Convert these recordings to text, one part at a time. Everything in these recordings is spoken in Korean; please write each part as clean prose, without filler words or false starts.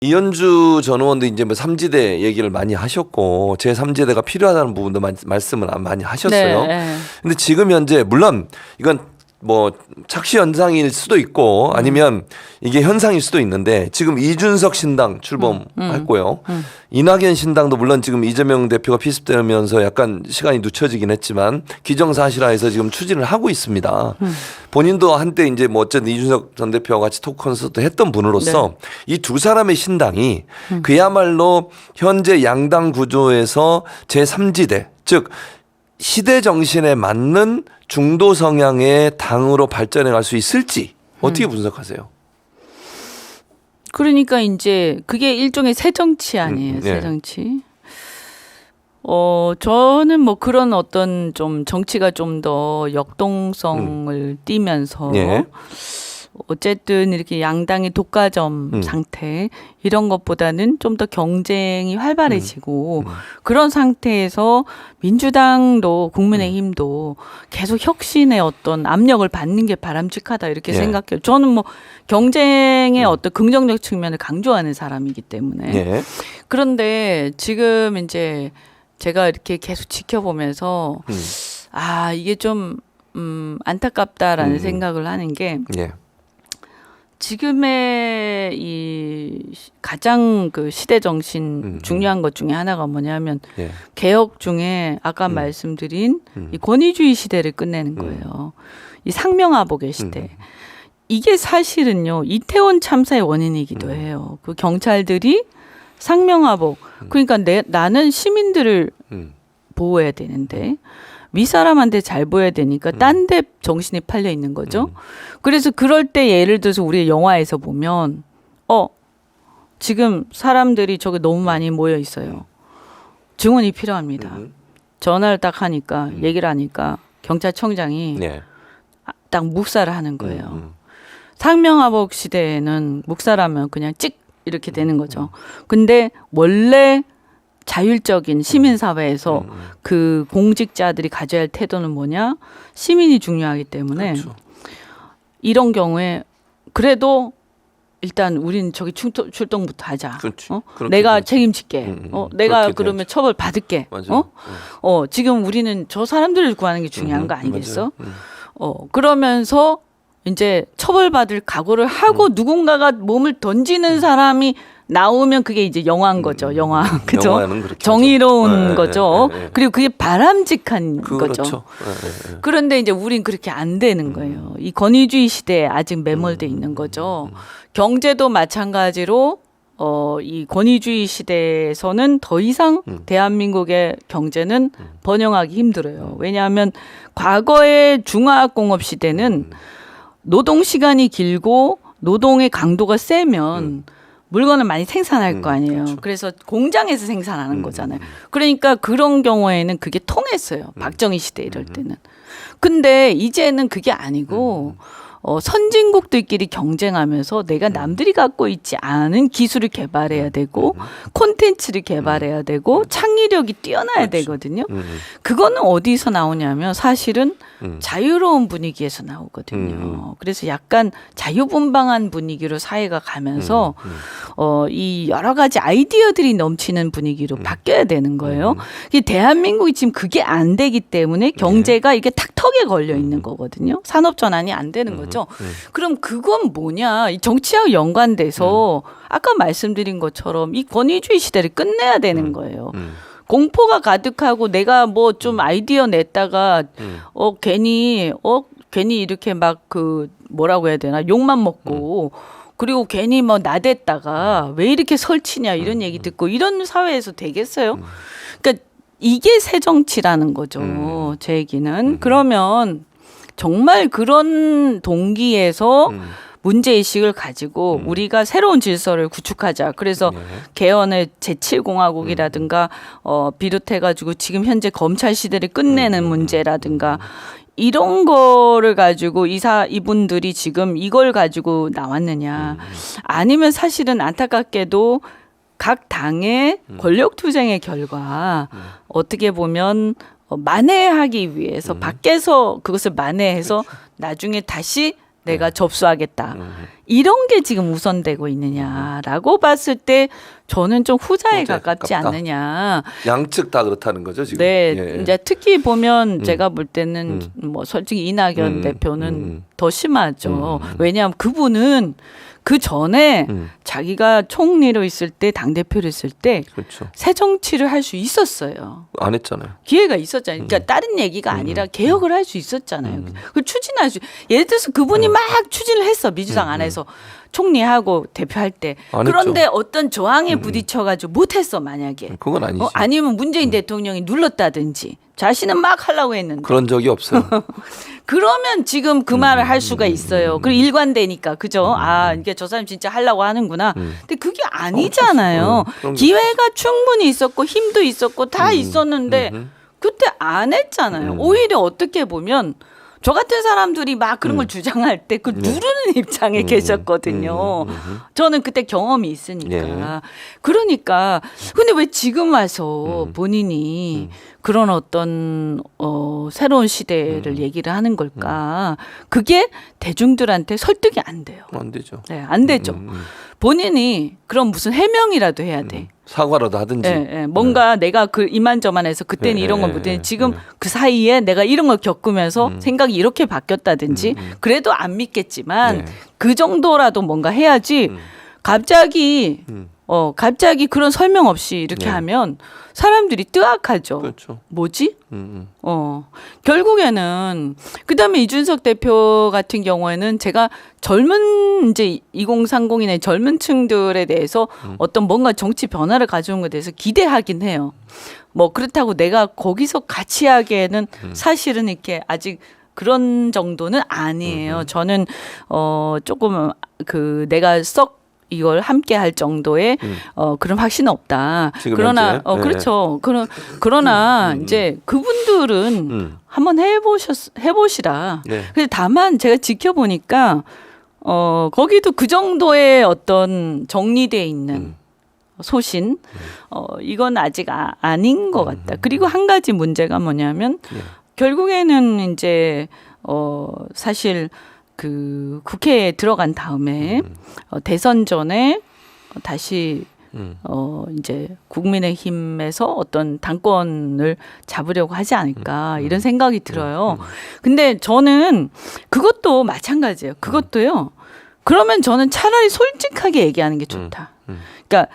이현주 전 의원도 이제 뭐 삼지대 얘기를 많이 하셨고 제3지대가 필요하다는 부분도 말씀을 많이 하셨어요. 네. 근데 지금 현재 물론 이건 뭐 착시 현상일 수도 있고 아니면 이게 현상일 수도 있는데 지금 이준석 신당 출범했고요. 이낙연 신당도 물론 지금 이재명 대표가 피습되면서 약간 시간이 늦춰지긴 했지만 기정사실화해서 지금 추진을 하고 있습니다. 본인도 한때 이제 뭐 어쨌든 이준석 전 대표와 같이 토크 콘서트 했던 분으로서 이 두 사람의 신당이 그야말로 현재 양당 구조에서 제3지대 즉 시대 정신에 맞는 중도 성향의 당으로 발전해 갈 수 있을지 어떻게 분석하세요? 그러니까 이제 그게 일종의 새 정치 아니에요, 새 정치. 저는 뭐 그런 어떤 좀 정치가 좀 더 역동성을 띠면서 어쨌든 이렇게 양당의 독과점 상태 이런 것보다는 좀 더 경쟁이 활발해지고 그런 상태에서 민주당도 국민의힘도 계속 혁신의 어떤 압력을 받는 게 바람직하다 이렇게 생각해요. 저는 뭐 경쟁의 어떤 긍정적 측면을 강조하는 사람이기 때문에. 그런데 지금 이제 제가 이렇게 계속 지켜보면서 아 이게 좀 안타깝다라는 생각을 하는 게 지금의 이 가장 그 시대 정신 중요한 것 중에 하나가 뭐냐면 개혁 중에 아까 말씀드린 이 권위주의 시대를 끝내는 거예요. 이 상명하복의 시대. 이게 사실은요 이태원 참사의 원인이기도 해요. 그 경찰들이 상명하복. 그러니까 나는 시민들을 보호해야 되는데 윗사람한테 잘 보여야 되니까 딴 데 정신이 팔려 있는 거죠. 그래서 그럴 때 예를 들어서 우리 영화에서 보면 지금 사람들이 저기 너무 많이 모여 있어요. 증언이 필요합니다. 전화를 딱 하니까 얘기를 하니까 경찰청장이 딱 묵살을 하는 거예요. 상명하복 시대에는 묵살하면 그냥 찍 이렇게 되는 거죠. 근데 원래 자율적인 시민사회에서 그 공직자들이 가져야 할 태도는 뭐냐? 시민이 중요하기 때문에 이런 경우에 그래도 일단 우린 저기 출동부터 하자. 내가 책임질게. 내가 그러면 처벌 받을게. 지금 우리는 저 사람들을 구하는 게 중요한 거 아니겠어? 그러면서 이제 처벌받을 각오를 하고 누군가가 몸을 던지는 사람이 나오면 그게 이제 영화인 거죠. 영화. 그죠? 정의로운 거죠. 그리고 그게 바람직한 거죠. 그런데 이제 우린 그렇게 안 되는 거예요. 이 권위주의 시대에 아직 매몰돼 있는 거죠. 경제도 마찬가지로 이 권위주의 시대에서는 더 이상 대한민국의 경제는 번영하기 힘들어요. 왜냐하면 과거의 중화학공업 시대는 노동 시간이 길고 노동의 강도가 세면 물건을 많이 생산할 거 아니에요. 그래서 공장에서 생산하는 거잖아요. 그러니까 그런 경우에는 그게 통했어요. 박정희 시대 이럴 때는. 근데 이제는 그게 아니고 선진국들끼리 경쟁하면서 내가 남들이 갖고 있지 않은 기술을 개발해야 되고 콘텐츠를 개발해야 되고 창의력이 뛰어나야 되거든요. 그거는 어디서 나오냐면 사실은 자유로운 분위기에서 나오거든요. 그래서 약간 자유분방한 분위기로 사회가 가면서 이 여러 가지 아이디어들이 넘치는 분위기로 바뀌어야 되는 거예요. 대한민국이 지금 그게 안 되기 때문에 경제가 이게 탁턱에 걸려 있는 거거든요. 산업 전환이 안 되는 거죠. 그럼 그건 뭐냐? 이 정치하고 연관돼서 아까 말씀드린 것처럼 이 권위주의 시대를 끝내야 되는 거예요. 공포가 가득하고 내가 뭐 좀 아이디어 냈다가 괜히 이렇게 막 그 뭐라고 해야 되나 욕만 먹고 그리고 괜히 뭐 나댔다가 왜 이렇게 설치냐 이런 얘기 듣고 이런 사회에서 되겠어요? 그러니까 이게 새 정치라는 거죠. 제 얘기는. 그러면 정말 그런 동기에서 문제의식을 가지고 우리가 새로운 질서를 구축하자. 그래서 개헌의 제7공화국이라든가 비롯해가지고 지금 현재 검찰 시대를 끝내는 문제라든가 이런 거를 가지고 이분들이 지금 이걸 가지고 나왔느냐. 아니면 사실은 안타깝게도 각 당의 권력투쟁의 결과 어떻게 보면 만회하기 위해서 밖에서 그것을 만회해서 나중에 다시 내가 접수하겠다. 이런 게 지금 우선되고 있느냐라고 봤을 때 저는 좀 후자에 가깝지 가깝다. 않느냐. 양측 다 그렇다는 거죠 지금. 네, 예. 이제 특히 보면 제가 볼 때는 뭐 솔직히 이낙연 대표는 더 심하죠. 왜냐하면 그분은 그 전에 자기가 총리로 있을 때 당대표로 있을 때 그렇죠. 새 정치를 할 수 있었어요. 안 했잖아요. 기회가 있었잖아요. 그러니까 다른 얘기가 아니라 개혁을 할 수 있었잖아요. 그 추진할 수. 예를 들어서 그분이 막 추진을 했어. 민주당 안에서 총리하고 대표할 때. 안 그런데 했죠. 어떤 저항에 부딪혀가지고 못했어 만약에. 그건 아니지. 아니면 문재인 대통령이 눌렀다든지. 자신은 막 하려고 했는데. 그런 적이 없어요. 그러면 지금 그 말을 할 수가 있어요. 그리고 일관되니까 그죠? 아 이게 저 사람 진짜 하려고 하는구나. 근데 그게 아니잖아요. 그런 게 기회가 충분히 있었고 힘도 있었고 다 있었는데 그때 안 했잖아요. 오히려 어떻게 보면 저 같은 사람들이 막 그런 걸 주장할 때 그 누르는 입장에 계셨거든요. 저는 그때 경험이 있으니까. 그러니까 근데 왜 지금 와서 본인이 그런 어떤 새로운 시대를 얘기를 하는 걸까? 그게 대중들한테 설득이 안 돼요. 안 되죠. 네, 안 되죠. 본인이 그럼 무슨 해명이라도 해야 돼. 사과라도 하든지. 뭔가 내가 그 이만저만해서 그때는 이런 걸 못했는데 지금 그 사이에 내가 이런 걸 겪으면서 생각이 이렇게 바뀌었다든지 그래도 안 믿겠지만 그 정도라도 뭔가 해야지 갑자기 그런 설명 없이 이렇게 하면 사람들이 뜨악하죠. 그렇죠. 뭐지? 결국에는 그다음에 이준석 대표 같은 경우에는 제가 젊은 이제 2030인의 젊은 층들에 대해서 어떤 뭔가 정치 변화를 가져온 것에 대해서 기대하긴 해요. 뭐 그렇다고 내가 거기서 같이 하기에는 사실은 이렇게 아직 그런 정도는 아니에요. 저는 조금 그 내가 썩 이걸 함께 할 정도의 그런 확신은 없다. 그러나 그렇죠. 그러나 이제 그분들은 한번 해보시라. 근데 다만 제가 지켜보니까 거기도 그 정도의 어떤 정리돼 있는 소신 이건 아직 아닌 것 같다. 그리고 한 가지 문제가 뭐냐면 결국에는 이제 사실 그 국회에 들어간 다음에 대선 전에 다시 이제 국민의힘에서 어떤 당권을 잡으려고 하지 않을까 이런 생각이 들어요. 근데 저는 그것도 마찬가지예요. 그것도요. 그러면 저는 차라리 솔직하게 얘기하는 게 좋다. 그러니까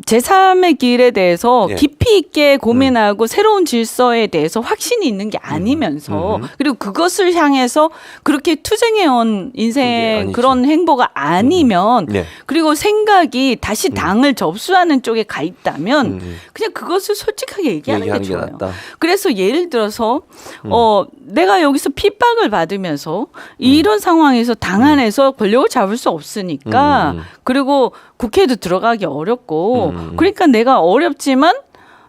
제3의 길에 대해서 깊이 있게 고민하고 새로운 질서에 대해서 확신이 있는 게 아니면서 그리고 그것을 향해서 그렇게 투쟁해온 인생 그런 행보가 아니면 그리고 생각이 다시 당을 접수하는 쪽에 가 있다면 그냥 그것을 솔직하게 얘기하는 게 좋아요. 그래서 예를 들어서 내가 여기서 핍박을 받으면서 이런 상황에서 당 안에서 권력을 잡을 수 없으니까 그리고 국회에도 들어가기 어렵고 그러니까 내가 어렵지만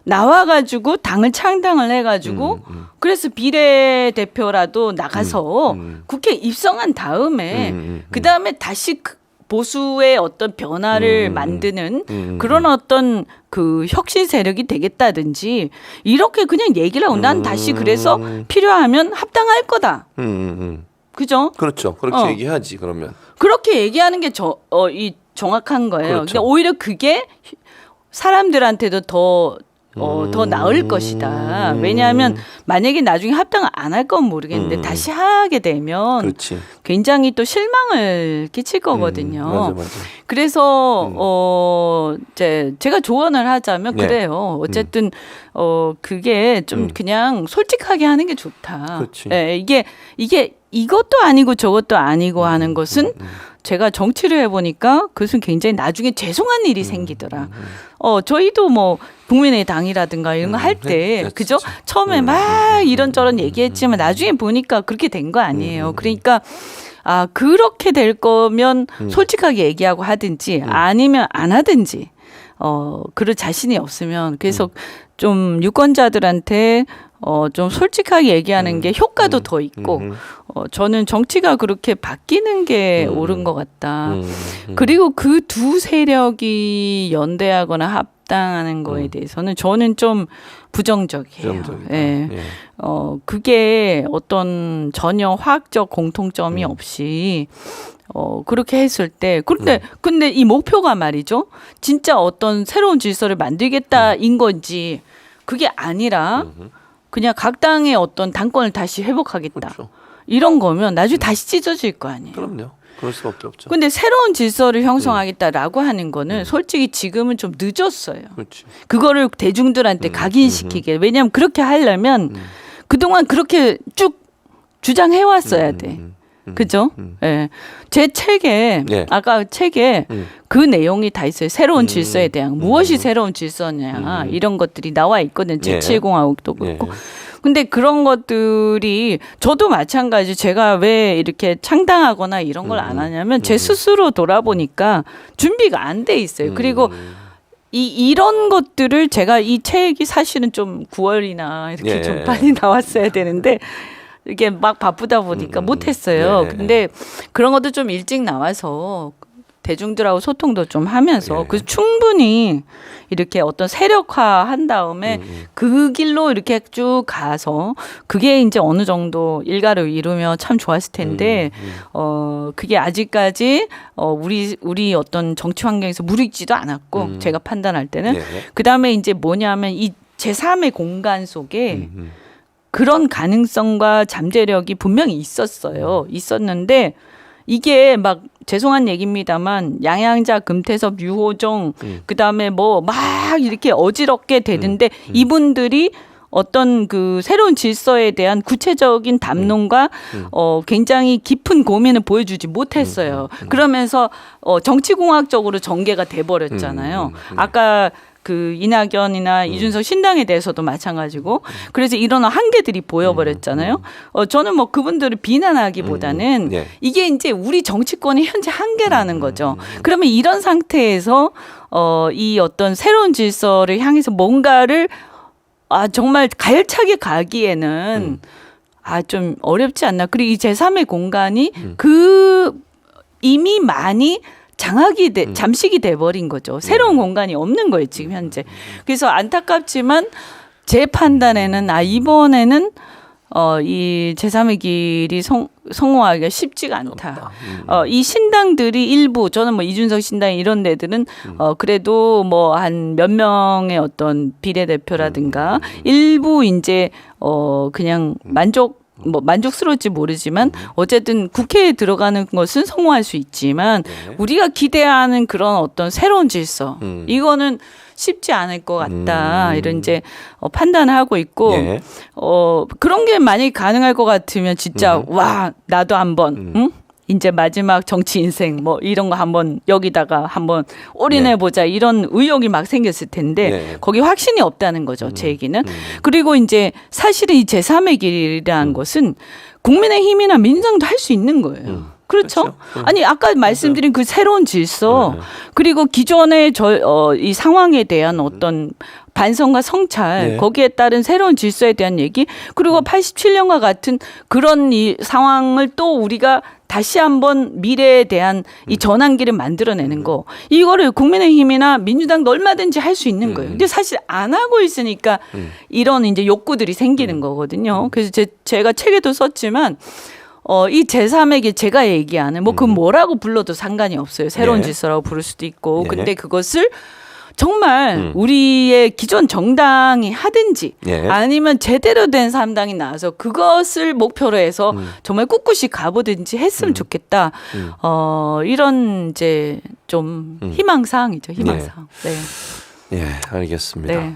나와가지고 당을 창당을 해가지고 그래서 비례대표라도 나가서 국회에 입성한 다음에 그 다음에 다시 보수의 어떤 변화를 만드는 그런 어떤 그 혁신 세력이 되겠다든지 이렇게 그냥 얘기를 하고 난 다시 그래서 필요하면 합당할 거다. 그죠? 그렇죠. 그렇게 얘기하지 그러면. 그렇게 얘기하는 게 이 정확한 거예요. 그렇죠. 그러니까 오히려 그게 사람들한테도 더 나을 것이다. 왜냐하면 만약에 나중에 합당을 안 할 건 모르겠는데 다시 하게 되면 그렇지. 굉장히 또 실망을 끼칠 거거든요. 맞아. 그래서 제가 조언을 하자면 그래요. 어쨌든 그게 좀 그냥 솔직하게 하는 게 좋다. 그렇지. 이게 이것도 아니고 저것도 아니고 하는 것은 제가 정치를 해보니까 그것은 굉장히 나중에 죄송한 일이 생기더라. 저희도 뭐 국민의당이라든가 이런 거 할 때 그죠? 처음에 막 이런저런 얘기했지만 나중에 보니까 그렇게 된 거 아니에요. 그러니까 그렇게 될 거면 솔직하게 얘기하고 하든지 아니면 안 하든지 그럴 자신이 없으면 그래서 좀 유권자들한테 좀 솔직하게 얘기하는 게 효과도 더 있고 저는 정치가 그렇게 바뀌는 게 옳은 것 같다. 그리고 그 두 세력이 연대하거나 합당하는 거에 대해서는 저는 좀 부정적이에요. 예. 예. 그게 어떤 전혀 화학적 공통점이 없이 그렇게 했을 때, 근데 이 목표가 말이죠. 진짜 어떤 새로운 질서를 만들겠다인 건지, 그게 아니라 그냥 각 당의 어떤 당권을 다시 회복하겠다. 그렇죠. 이런 거면 나중에 다시 찢어질 거 아니에요. 그럼요. 그럴 수밖에 없죠. 근데 새로운 질서를 형성하겠다라고 하는 거는 솔직히 지금은 좀 늦었어요. 그렇지. 그거를 대중들한테 각인시키게. 왜냐하면 그렇게 하려면 그동안 그렇게 쭉 주장해 왔어야 돼. 그죠? 예. 제 책에, 예. 아까 책에 그 내용이 다 있어요. 새로운 질서에 대한, 무엇이 새로운 질서냐, 이런 것들이 나와 있거든요. 예. 제7공화국도 그렇고. 예. 근데 그런 것들이 저도 마찬가지 제가 왜 이렇게 창당하거나 이런 걸 안 하냐면 제 스스로 돌아보니까 준비가 안 돼 있어요. 그리고 이런 것들을 제가 이 책이 사실은 좀 9월이나 이렇게 예. 좀 빨리 나왔어야 되는데 이게 막 바쁘다 보니까 못했어요. 예. 근데 그런 것도 좀 일찍 나와서 대중들하고 소통도 좀 하면서 예. 그래서 충분히 이렇게 어떤 세력화 한 다음에 그 길로 이렇게 쭉 가서 그게 이제 어느 정도 일가를 이루면 참 좋았을 텐데 그게 아직까지 우리 어떤 정치 환경에서 무르익지도 않았고 제가 판단할 때는 예. 그다음에 이제 뭐냐면 이 제3의 공간 속에 그런 가능성과 잠재력이 분명히 있었어요. 있었는데 이게 막 죄송한 얘기입니다만 양양자, 금태섭, 유호정 그다음에 뭐 막 이렇게 어지럽게 되는데 이분들이 어떤 그 새로운 질서에 대한 구체적인 담론과 굉장히 깊은 고민을 보여주지 못했어요. 그러면서 정치공학적으로 전개가 돼버렸잖아요. 아까 그 이낙연이나 이준석 신당에 대해서도 마찬가지고 그래서 이런 한계들이 보여버렸잖아요. 저는 뭐 그분들을 비난하기보다는 예. 이게 이제 우리 정치권의 현재 한계라는 거죠. 그러면 이런 상태에서 이 어떤 새로운 질서를 향해서 뭔가를 정말 가열차게 가기에는 좀 어렵지 않나. 그리고 이 제3의 공간이 이미 많이 잠식이 돼버린 거죠. 새로운 공간이 없는 거예요, 지금 현재. 그래서 안타깝지만 제 판단에는 이번에는 이 제3의 길이 성공하기가 쉽지가 않다. 이 신당들이 일부 저는 뭐 이준석 신당 이런 데들은 그래도 뭐 한 몇 명의 어떤 비례대표라든가 일부 이제 그냥 만족스러울지 모르지만 어쨌든 국회에 들어가는 것은 성공할 수 있지만 우리가 기대하는 그런 어떤 새로운 질서 이거는 쉽지 않을 것 같다 이런 이제 판단을 하고 있고 예. 그런 게 만약에 가능할 것 같으면 진짜 와 나도 한번 응? 이제 마지막 정치 인생 뭐 이런 거 한번 여기다가 한번 올인해 보자 이런 의욕이 막 생겼을 텐데 거기 확신이 없다는 거죠. 제 얘기는. 그리고 이제 사실은 이 제3의 길이라는 것은 국민의힘이나 민주당도 할 수 있는 거예요. 그렇죠? 아니 아까 말씀드린 그 새로운 질서 그리고 기존의 이 상황에 대한 어떤 반성과 성찰 거기에 따른 새로운 질서에 대한 얘기 그리고 87년과 같은 그런 이 상황을 또 우리가 다시 한번 미래에 대한 이 전환기를 만들어내는 거 이거를 국민의힘이나 민주당도 얼마든지 할 수 있는 거예요. 근데 사실 안 하고 있으니까 이런 이제 욕구들이 생기는 거거든요. 그래서 제가 책에도 썼지만 이 제3에게 제가 얘기하는 뭐 그 뭐라고 불러도 상관이 없어요. 새로운 질서라고 부를 수도 있고 근데 그것을 정말 우리의 기존 정당이 하든지 아니면 제대로 된 사람당이 나와서 그것을 목표로 해서 정말 꿋꿋이 가보든지 했으면 좋겠다. 이런 이제 좀 희망사항이죠. 희망사항. 네. 예, 알겠습니다. 네.